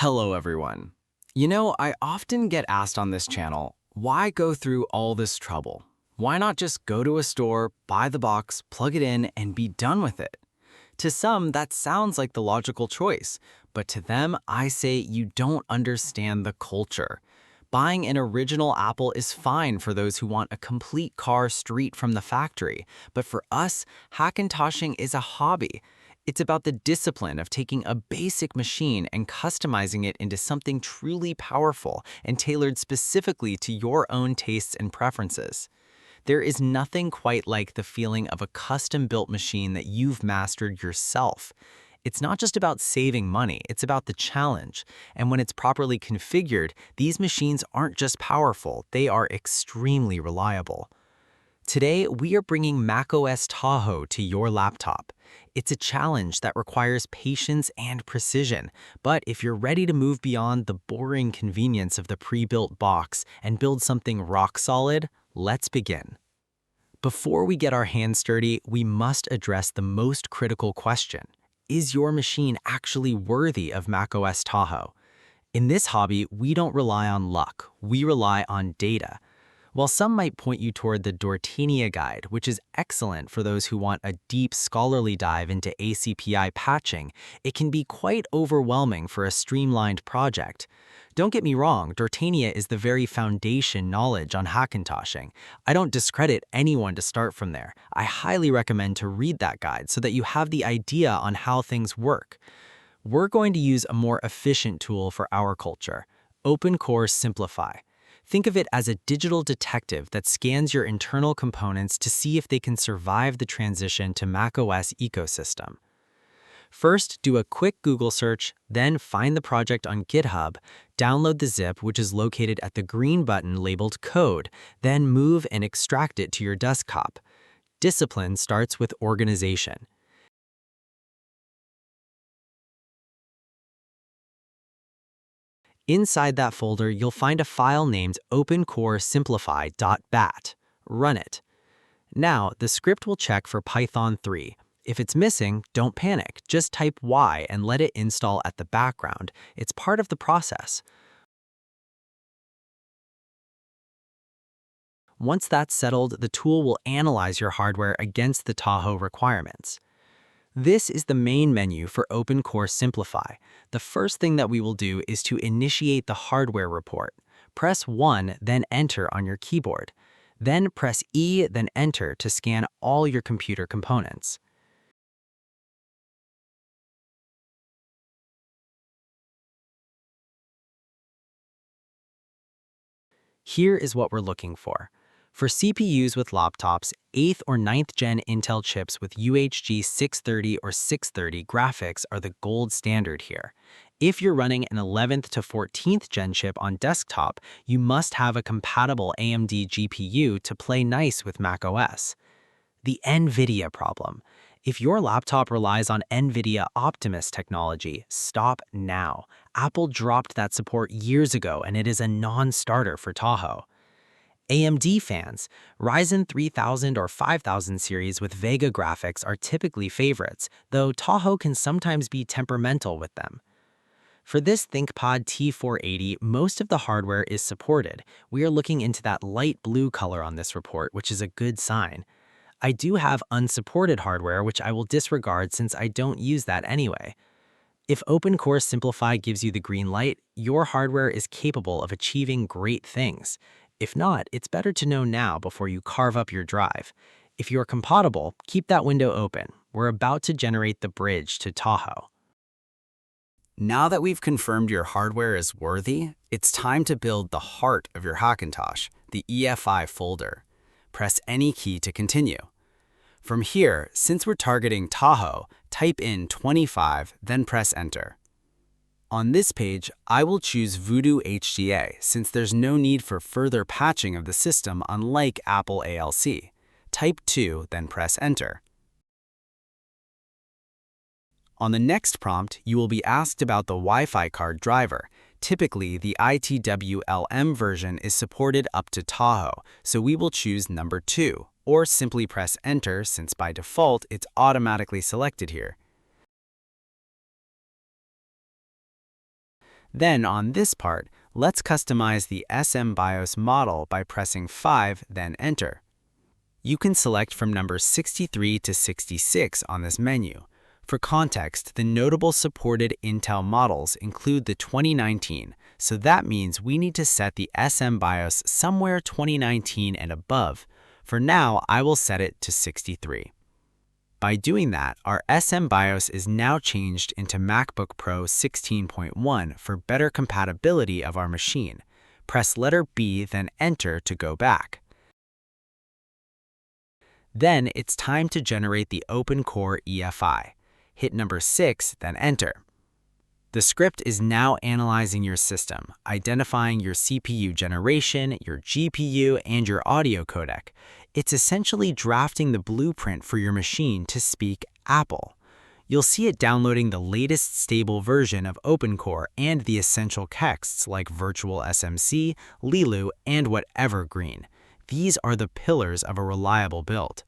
Hello everyone. I often get asked on this channel, why go through all this trouble? Why not just go to a store, buy the box, plug it in, and be done with it? To some, that sounds like the logical choice, but to them, I say you don't understand the culture. Buying an original Apple is fine for those who want a complete car straight from the factory, but for us, Hackintoshing is a hobby. It's about the discipline of taking a basic machine and customizing it into something truly powerful and tailored specifically to your own tastes and preferences. There is nothing quite like the feeling of a custom-built machine that you've mastered yourself. It's not just about saving money, it's about the challenge. And when it's properly configured, these machines aren't just powerful, they are extremely reliable. Today, we are bringing macOS Tahoe to your laptop. It's a challenge that requires patience and precision, but if you're ready to move beyond the boring convenience of the pre-built box and build something rock solid, let's begin. Before we get our hands dirty, we must address the most critical question. Is your machine actually worthy of macOS Tahoe? In this hobby, we don't rely on luck, we rely on data. While some might point you toward the Rdrive guide, which is excellent for those who want a deep scholarly dive into ACPI patching, it can be quite overwhelming for a streamlined project. Don't get me wrong, Rdrive is the very foundation knowledge on Hackintoshing. I don't discredit anyone to start from there. I highly recommend to read that guide so that you have the idea on how things work. We're going to use a more efficient tool for our culture, OpenCore Simplify. Think of it as a digital detective that scans your internal components to see if they can survive the transition to macOS ecosystem. First, do a quick Google search, then find the project on GitHub, download the zip which is located at the green button labeled Code, then move and extract it to your desktop. Discipline starts with organization. Inside that folder, you'll find a file named opencoresimplify.bat. Run it. Now, the script will check for Python 3. If it's missing, don't panic. Just type Y and let it install at the background. It's part of the process. Once that's settled, the tool will analyze your hardware against the Tahoe requirements. This is the main menu for OpenCore Simplify. The first thing that we will do is to initiate the hardware report. Press 1, then Enter on your keyboard. Then press E, then Enter to scan all your computer components. Here is what we're looking for. For CPUs with laptops, 8th or 9th gen Intel chips with UHG 630 or 630 graphics are the gold standard here. If you're running an 11th to 14th gen chip on desktop, you must have a compatible AMD GPU to play nice with macOS. The NVIDIA problem. If your laptop relies on NVIDIA Optimus technology, stop now. Apple dropped that support years ago and it is a non-starter for Tahoe. AMD fans, Ryzen 3000 or 5000 series with Vega graphics are typically favorites, though Tahoe can sometimes be temperamental with them. For this ThinkPad T480, most of the hardware is supported. We are looking into that light blue color on this report, which is a good sign. I do have unsupported hardware, which I will disregard since I don't use that anyway. If OpenCore Simplify gives you the green light, your hardware is capable of achieving great things. If not, it's better to know now before you carve up your drive. If you're compatible, keep that window open. We're about to generate the bridge to Tahoe. Now that we've confirmed your hardware is worthy, it's time to build the heart of your Hackintosh, the EFI folder. Press any key to continue. From here, since we're targeting Tahoe, type in 25, then press Enter. On this page, I will choose VoodooHDA since there's no need for further patching of the system unlike Apple ALC. Type 2, then press Enter. On the next prompt, you will be asked about the Wi-Fi card driver. Typically, the ITWLM version is supported up to Tahoe, so we will choose number 2, or simply press Enter since by default it's automatically selected here. Then on this part, let's customize the SMBIOS model by pressing 5, then Enter. You can select from numbers 63 to 66 on this menu. For context, the notable supported Intel models include the 2019, so that means we need to set the SMBIOS somewhere 2019 and above. For now, I will set it to 63. By doing that, our SMBIOS is now changed into MacBook Pro 16.1 for better compatibility of our machine. Press letter B, then Enter to go back. Then it's time to generate the OpenCore EFI. Hit number 6, then Enter. The script is now analyzing your system, identifying your CPU generation, your GPU, and your audio codec. It's essentially drafting the blueprint for your machine to speak Apple. You'll see it downloading the latest stable version of OpenCore and the essential texts like Virtual SMC, Lilu, and whatever green. These are the pillars of a reliable build.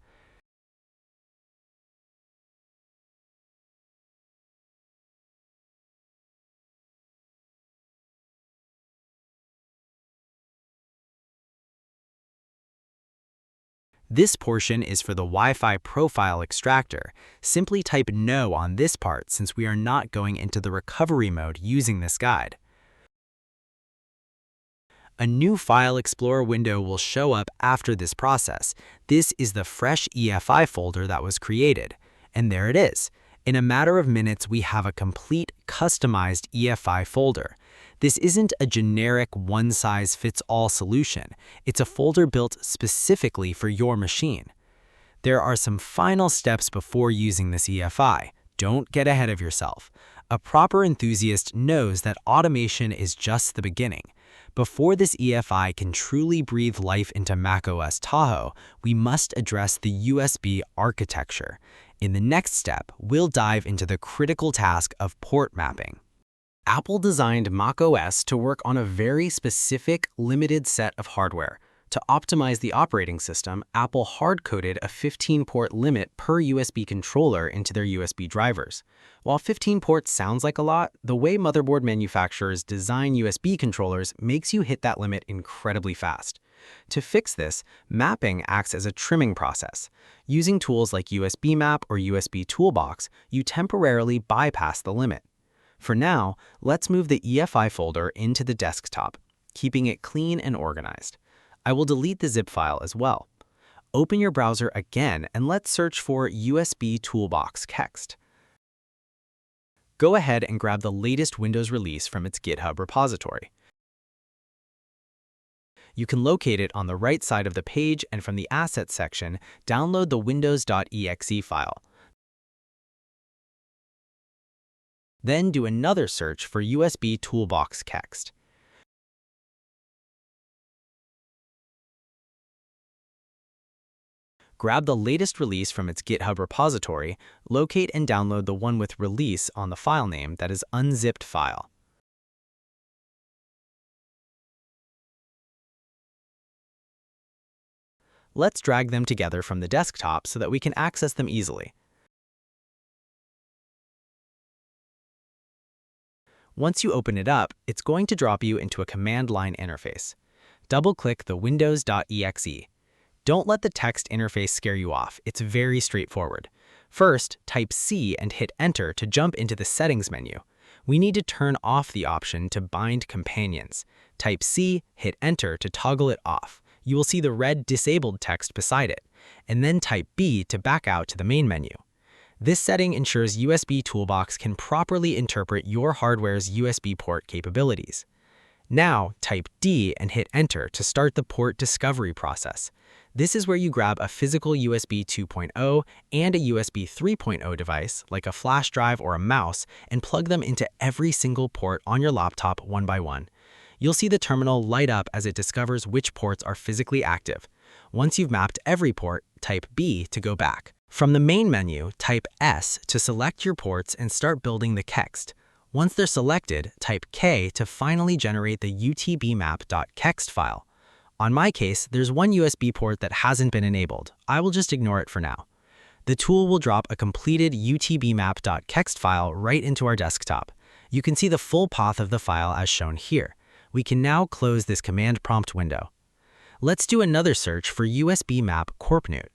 This portion is for the Wi-Fi profile extractor. Simply type No on this part since we are not going into the recovery mode using this guide. A new File Explorer window will show up after this process. This is the fresh EFI folder that was created. And there it is. In a matter of minutes, we have a complete, customized EFI folder. This isn't a generic one-size-fits-all solution. It's a folder built specifically for your machine. There are some final steps before using this EFI. Don't get ahead of yourself. A proper enthusiast knows that automation is just the beginning. Before this EFI can truly breathe life into macOS Tahoe, we must address the USB architecture. In the next step, we'll dive into the critical task of port mapping. Apple designed macOS to work on a very specific, limited set of hardware. To optimize the operating system, Apple hard-coded a 15-port limit per USB controller into their USB drivers. While 15 ports sounds like a lot, the way motherboard manufacturers design USB controllers makes you hit that limit incredibly fast. To fix this, mapping acts as a trimming process. Using tools like USB Map or USB Toolbox, you temporarily bypass the limit. For now, let's move the EFI folder into the desktop, keeping it clean and organized. I will delete the zip file as well. Open your browser again and let's search for USB Toolbox text. Go ahead and grab the latest Windows release from its GitHub repository. You can locate it on the right side of the page, and from the Assets section, download the windows.exe file. Then do another search for USB Toolbox text. Grab the latest release from its GitHub repository, locate and download the one with release on the file name that is unzipped file. Let's drag them together from the desktop so that we can access them easily. Once you open it up, it's going to drop you into a command line interface. Double-click the windows.exe. Don't let the text interface scare you off. It's very straightforward. First, type C and hit Enter to jump into the Settings menu. We need to turn off the option to bind companions. Type C, hit Enter to toggle it off. You will see the red disabled text beside it. And then type B to back out to the main menu. This setting ensures USB Toolbox can properly interpret your hardware's USB port capabilities. Now, type D and hit Enter to start the port discovery process. This is where you grab a physical USB 2.0 and a USB 3.0 device, like a flash drive or a mouse, and plug them into every single port on your laptop one by one. You'll see the terminal light up as it discovers which ports are physically active. Once you've mapped every port, type B to go back. From the main menu, type S to select your ports and start building the text. Once they're selected, type K to finally generate the utbmap.txt file. On my case, there's one USB port that hasn't been enabled. I will just ignore it for now. The tool will drop a completed utbmap.txt file right into our desktop. You can see the full path of the file as shown here. We can now close this command prompt window. Let's do another search for USB map corpnoot.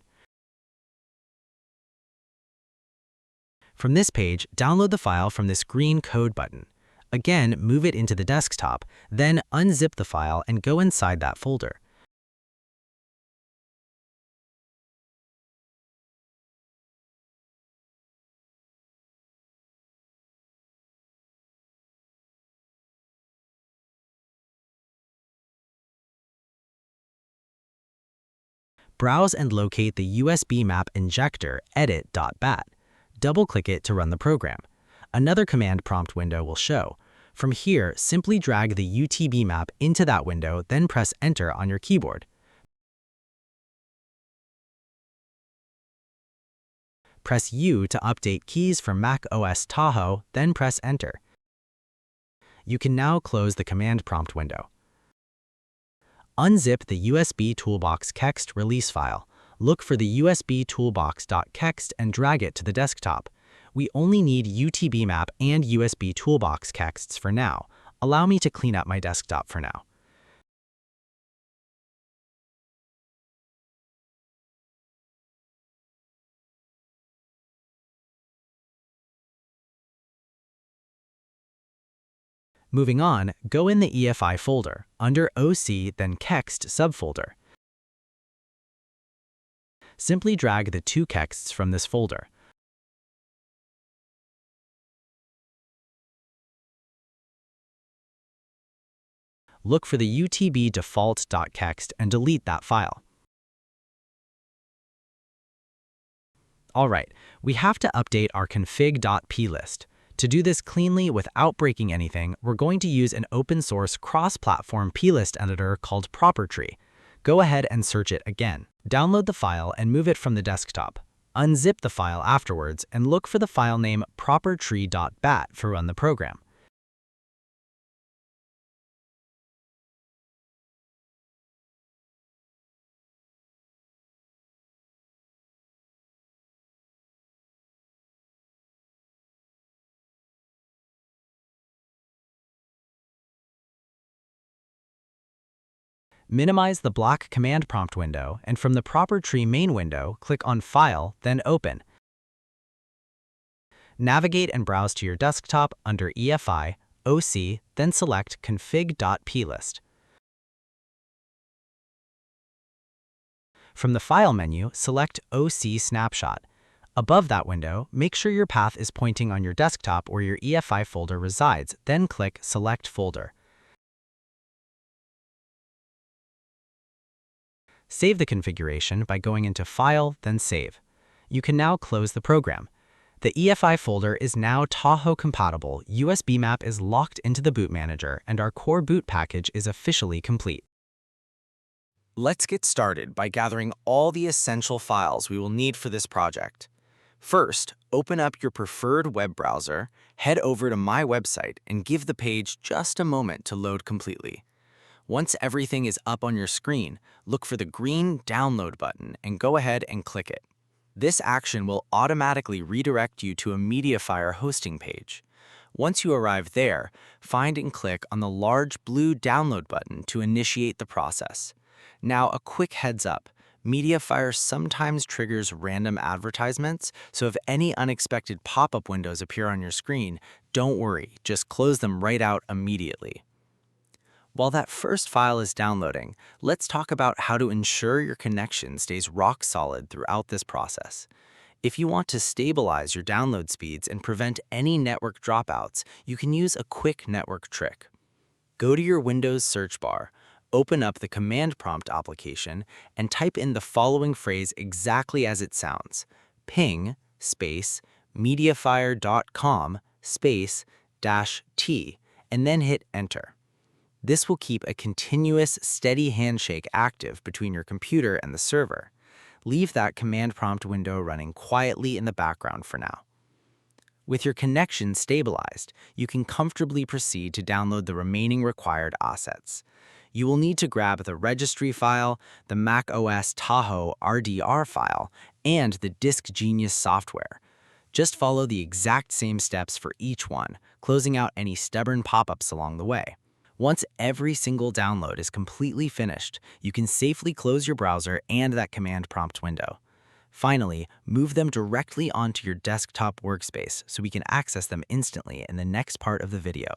From this page, download the file from this green code button. Again, move it into the desktop, then unzip the file and go inside that folder. Browse and locate the USB map injector edit.bat. Double-click it to run the program. Another command prompt window will show. From here, simply drag the UTB map into that window, then press Enter on your keyboard. Press U to update keys for macOS Tahoe, then press Enter. You can now close the command prompt window. Unzip the USB toolbox kext release file. Look for the USB toolbox.kext and drag it to the desktop. We only need UTB map and USB toolbox kexts for now. Allow me to clean up my desktop for now. Moving on, go in the EFI folder, under OC, then Kext subfolder. Simply drag the two kexts from this folder. Look for the UTB default.kext and delete that file. Alright, we have to update our config.plist. To do this cleanly without breaking anything, we're going to use an open-source cross-platform plist editor called ProperTree. Go ahead and search it again. Download the file and move it from the desktop. Unzip the file afterwards and look for the file name propertree.bat for run the program. Minimize the black command prompt window, and from the ProperTree main window, click on File, then Open. Navigate and browse to your desktop under EFI, OC, then select config.plist. From the File menu, select OC Snapshot. Above that window, make sure your path is pointing on your desktop where your EFI folder resides, then click Select Folder. Save the configuration by going into File, then Save. You can now close the program. The EFI folder is now Tahoe compatible, USB map is locked into the boot manager, and our core boot package is officially complete. Let's get started by gathering all the essential files we will need for this project. First, open up your preferred web browser, head over to my website, and give the page just a moment to load completely. Once everything is up on your screen, look for the green Download button and go ahead and click it. This action will automatically redirect you to a MediaFire hosting page. Once you arrive there, find and click on the large blue Download button to initiate the process. Now, a quick heads up. MediaFire sometimes triggers random advertisements, so if any unexpected pop-up windows appear on your screen, don't worry, just close them right out immediately. While that first file is downloading, let's talk about how to ensure your connection stays rock solid throughout this process. If you want to stabilize your download speeds and prevent any network dropouts, you can use a quick network trick. Go to your Windows search bar, open up the command prompt application, and type in the following phrase exactly as it sounds: ping space mediafire.com space -t, and then hit enter. This will keep a continuous, steady handshake active between your computer and the server. Leave that command prompt window running quietly in the background for now. With your connection stabilized, you can comfortably proceed to download the remaining required assets. You will need to grab the registry file, the macOS Tahoe RDR file, and the Disk Genius software. Just follow the exact same steps for each one. closing out any stubborn pop-ups along the way. Once every single download is completely finished, you can safely close your browser and that command prompt window. Finally, move them directly onto your desktop workspace so we can access them instantly in the next part of the video.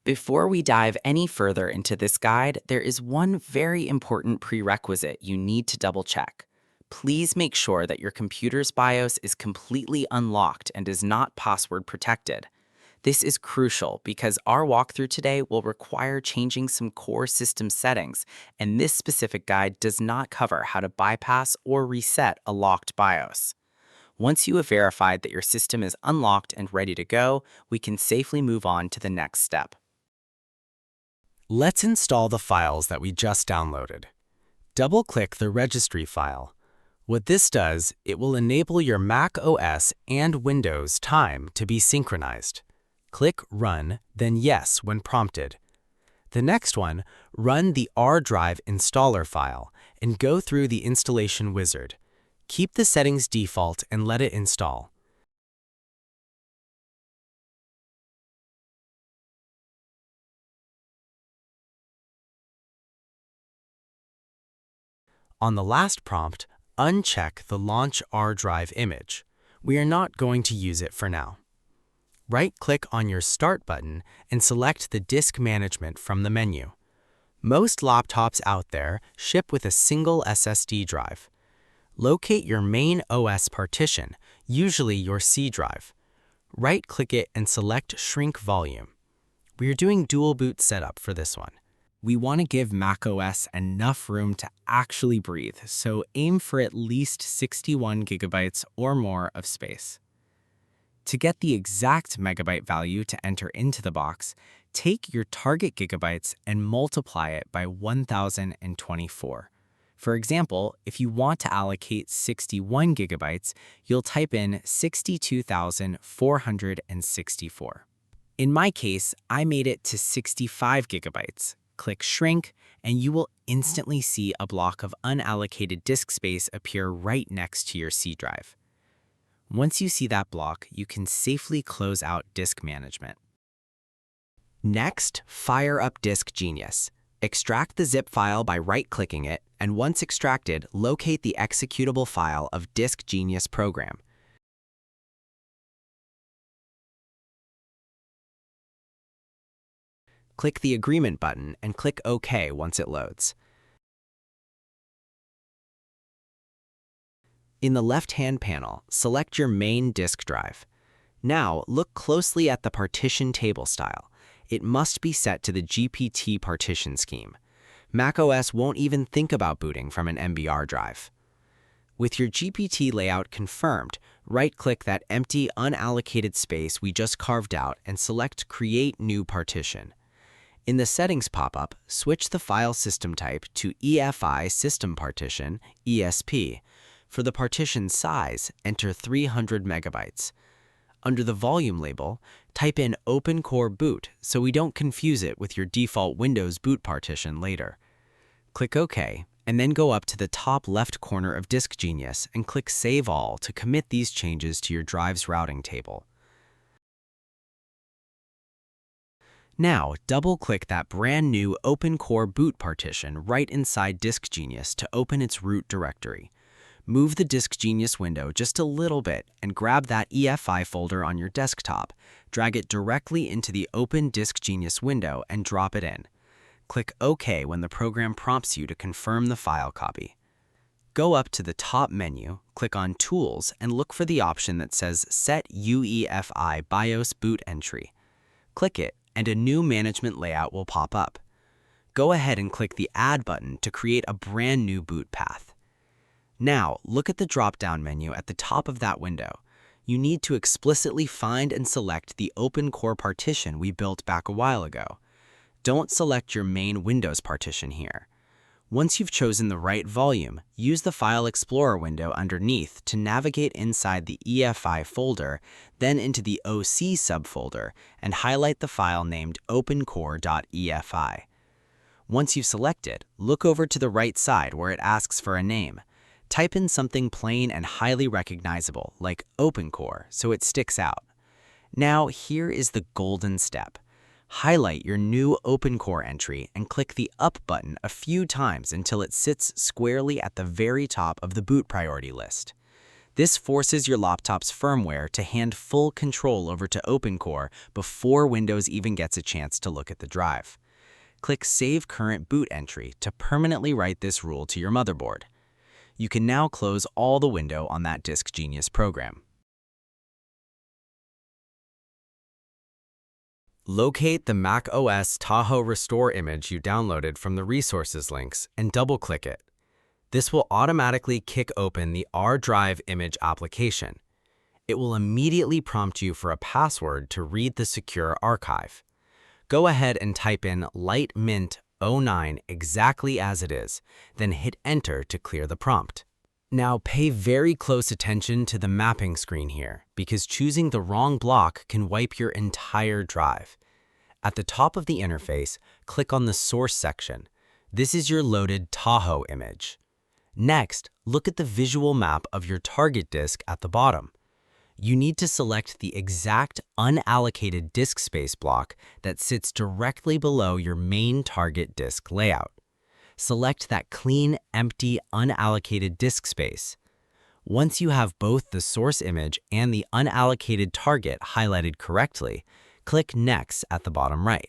Before we dive any further into this guide, there is one very important prerequisite you need to double-check. Please make sure that your computer's BIOS is completely unlocked and is not password protected. This is crucial because our walkthrough today will require changing some core system settings, and this specific guide does not cover how to bypass or reset a locked BIOS. Once you have verified that your system is unlocked and ready to go, we can safely move on to the next step. Let's install the files that we just downloaded. Double-click the registry file. What this does, it will enable your macOS and Windows time to be synchronized. Click Run, then Yes when prompted. The next one, run the Rdrive installer file and go through the installation wizard. Keep the settings default and let it install. On the last prompt, uncheck the Launch Rdrive image. We are not going to use it for now. Right-click on your Start button and select the Disk Management from the menu. Most laptops out there ship with a single SSD drive. Locate your main OS partition, usually your C drive. Right-click it and select Shrink Volume. We are doing dual boot setup for this one. We want to give macOS enough room to actually breathe, so aim for at least 61 gigabytes or more of space. To get the exact megabyte value to enter into the box, take your target gigabytes and multiply it by 1024. For example, if you want to allocate 61 gigabytes, you'll type in 62,464. In my case, I made it to 65 gigabytes. Click Shrink, and you will instantly see a block of unallocated disk space appear right next to your C drive. Once you see that block, you can safely close out Disk Management. Next, fire up Disk Genius. Extract the zip file by right-clicking it, and once extracted, locate the executable file of Disk Genius program. Click the Agreement button and click OK once it loads. In the left-hand panel, select your main disk drive. Now, look closely at the partition table style. It must be set to the GPT partition scheme. macOS won't even think about booting from an MBR drive. With your GPT layout confirmed, right-click that empty, unallocated space we just carved out and select Create New Partition. In the Settings pop-up, switch the file system type to EFI System Partition, ESP. For the partition size, enter 300 megabytes. Under the volume label, type in OpenCore Boot so we don't confuse it with your default Windows boot partition later. Click OK, and then go up to the top left corner of Disk Genius and click Save All to commit these changes to your drive's routing table. Now, double-click that brand new OpenCore boot partition right inside Disk Genius to open its root directory. Move the Disk Genius window just a little bit and grab that EFI folder on your desktop. Drag it directly into the Open Disk Genius window and drop it in. Click OK when the program prompts you to confirm the file copy. Go up to the top menu, click on Tools, and look for the option that says Set UEFI BIOS Boot Entry. Click it, and a new management layout will pop up. Go ahead and click the Add button to create a brand new boot path. Now, look at the drop-down menu at the top of that window. You need to explicitly find and select the OpenCore partition we built back a while ago. Don't select your main Windows partition here. Once you've chosen the right volume, use the File Explorer window underneath to navigate inside the EFI folder, then into the OC subfolder, and highlight the file named opencore.efi. Once you've selected, look over to the right side where it asks for a name. Type in something plain and highly recognizable, like OpenCore, so it sticks out. Now, here is the golden step. Highlight your new OpenCore entry and click the Up button a few times until it sits squarely at the very top of the boot priority list. This forces your laptop's firmware to hand full control over to OpenCore before Windows even gets a chance to look at the drive. Click Save Current Boot Entry to permanently write this rule to your motherboard. You can now close all the window on that Disk Genius program. Locate the macOS Tahoe Restore image you downloaded from the resources links and double-click it. This will automatically kick open the Rdrive image application. It will immediately prompt you for a password to read the secure archive. Go ahead and type in lightmint09 exactly as it is, then hit Enter to clear the prompt. Now pay very close attention to the mapping screen here, because choosing the wrong block can wipe your entire drive. At the top of the interface, click on the Source section. This is your loaded Tahoe image. Next, look at the visual map of your target disk at the bottom. You need to select the exact unallocated disk space block that sits directly below your main target disk layout. Select that clean, empty, unallocated disk space. Once you have both the source image and the unallocated target highlighted correctly, click Next at the bottom right.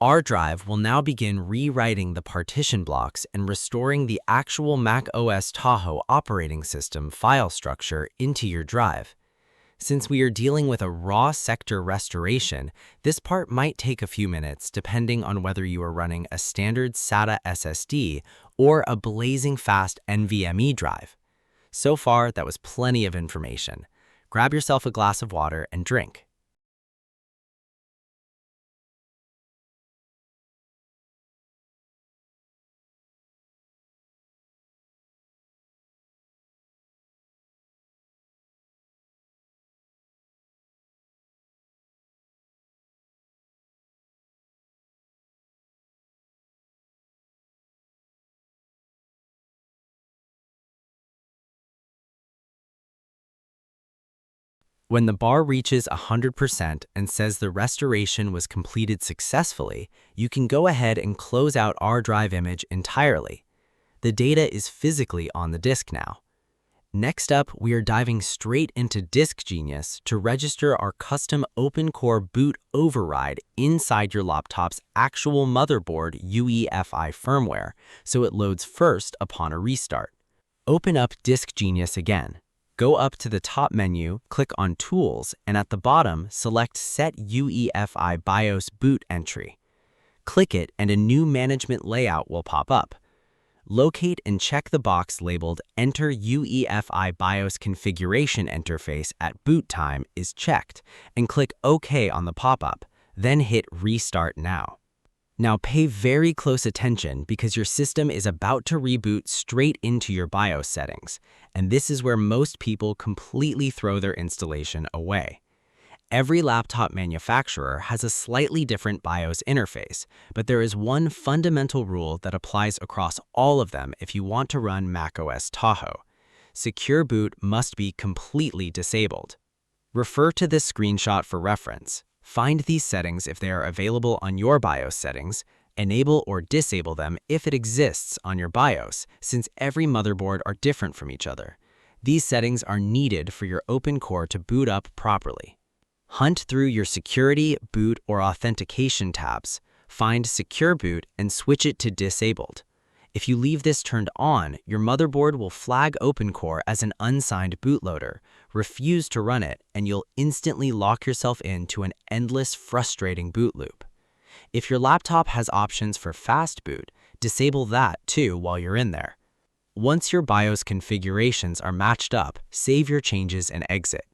Rdrive will now begin rewriting the partition blocks and restoring the actual macOS Tahoe operating system file structure into your drive. Since we are dealing with a raw sector restoration, this part might take a few minutes depending on whether you are running a standard SATA SSD or a blazing fast NVMe drive. So far, that was plenty of information. Grab yourself a glass of water and drink. When the bar reaches 100% and says the restoration was completed successfully, you can go ahead and close out Rdrive image entirely. The data is physically on the disk now. Next up, we are diving straight into Disk Genius to register our custom OpenCore boot override inside your laptop's actual motherboard UEFI firmware, so it loads first upon a restart. Open up Disk Genius again. Go up to the top menu, click on Tools, and at the bottom, select Set UEFI BIOS Boot Entry. Click it and a new management layout will pop up. Locate and check the box labeled Enter UEFI BIOS Configuration Interface at boot time is checked, and click OK on the pop-up, then hit Restart Now. Now pay very close attention because your system is about to reboot straight into your BIOS settings, and this is where most people completely throw their installation away. Every laptop manufacturer has a slightly different BIOS interface, but there is one fundamental rule that applies across all of them if you want to run macOS Tahoe. Secure boot must be completely disabled. Refer to this screenshot for reference. Find these settings if they are available on your BIOS settings, enable or disable them if it exists on your BIOS, since every motherboard are different from each other. These settings are needed for your OpenCore to boot up properly. Hunt through your Security, Boot, or Authentication tabs, find Secure Boot, and switch it to Disabled. If you leave this turned on, your motherboard will flag OpenCore as an unsigned bootloader, refuse to run it, and you'll instantly lock yourself into an endless, frustrating boot loop. If your laptop has options for fast boot, disable that too while you're in there. Once your BIOS configurations are matched up, save your changes and exit.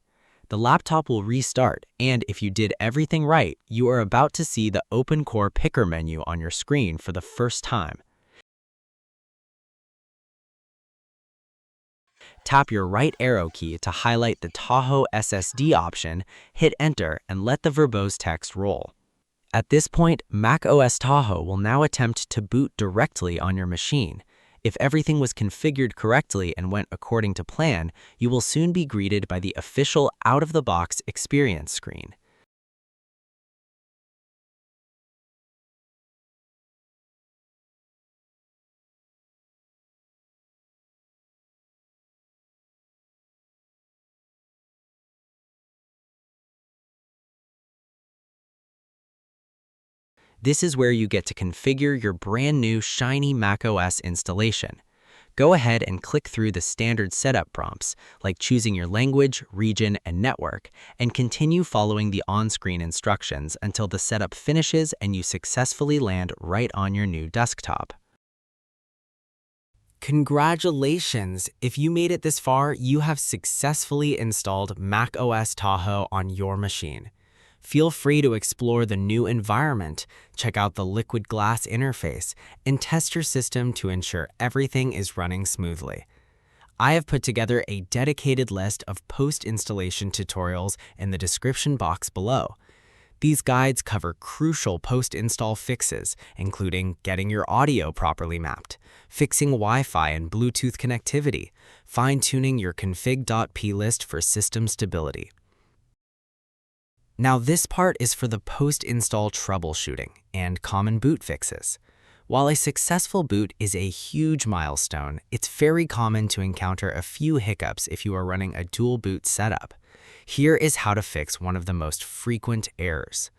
The laptop will restart, and if you did everything right, you are about to see the OpenCore picker menu on your screen for the first time. Tap your right arrow key to highlight the Tahoe SSD option, hit Enter, and let the verbose text roll. At this point, macOS Tahoe will now attempt to boot directly on your machine. If everything was configured correctly and went according to plan, you will soon be greeted by the official out-of-the-box experience screen. This is where you get to configure your brand new shiny macOS installation. Go ahead and click through the standard setup prompts, like choosing your language, region, and network, and continue following the on-screen instructions until the setup finishes and you successfully land right on your new desktop. Congratulations! If you made it this far, you have successfully installed macOS Tahoe on your machine. Feel free to explore the new environment, check out the liquid glass interface, and test your system to ensure everything is running smoothly. I have put together a dedicated list of post-installation tutorials in the description box below. These guides cover crucial post-install fixes, including getting your audio properly mapped, fixing Wi-Fi and Bluetooth connectivity, fine-tuning your config.plist for system stability. Now this part is for the post-install troubleshooting and common boot fixes. While a successful boot is a huge milestone, it's very common to encounter a few hiccups if you are running a dual boot setup. Here is how to fix one of the most frequent errors.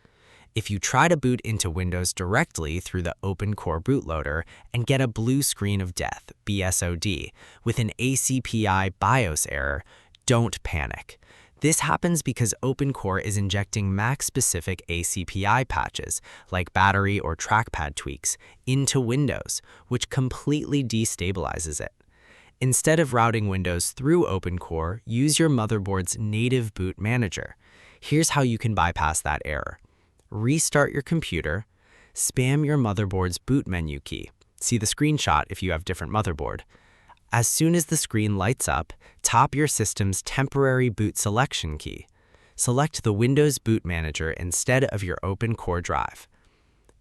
If you try to boot into Windows directly through the OpenCore bootloader and get a blue screen of death, BSOD, with an ACPI BIOS error, don't panic. This happens because OpenCore is injecting Mac-specific ACPI patches, like battery or trackpad tweaks, into Windows, which completely destabilizes it. Instead of routing Windows through OpenCore, use your motherboard's native boot manager. Here's how you can bypass that error. Restart your computer, spam your motherboard's boot menu key. See the screenshot if you have different motherboard. As soon as the screen lights up, tap your system's temporary boot selection key. Select the Windows Boot Manager instead of your OpenCore drive.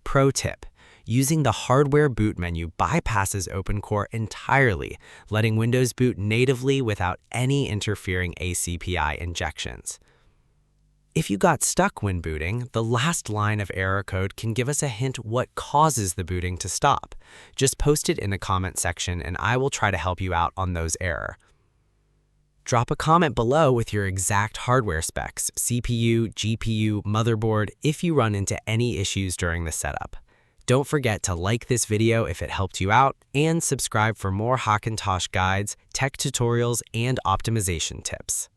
Pro tip: using the hardware boot menu bypasses OpenCore entirely, letting Windows boot natively without any interfering ACPI injections. If you got stuck when booting, the last line of error code can give us a hint what causes the booting to stop. Just post it in the comment section and I will try to help you out on those errors. Drop a comment below with your exact hardware specs, CPU, GPU, motherboard, if you run into any issues during the setup. Don't forget to like this video if it helped you out and subscribe for more Hackintosh guides, tech tutorials, and optimization tips.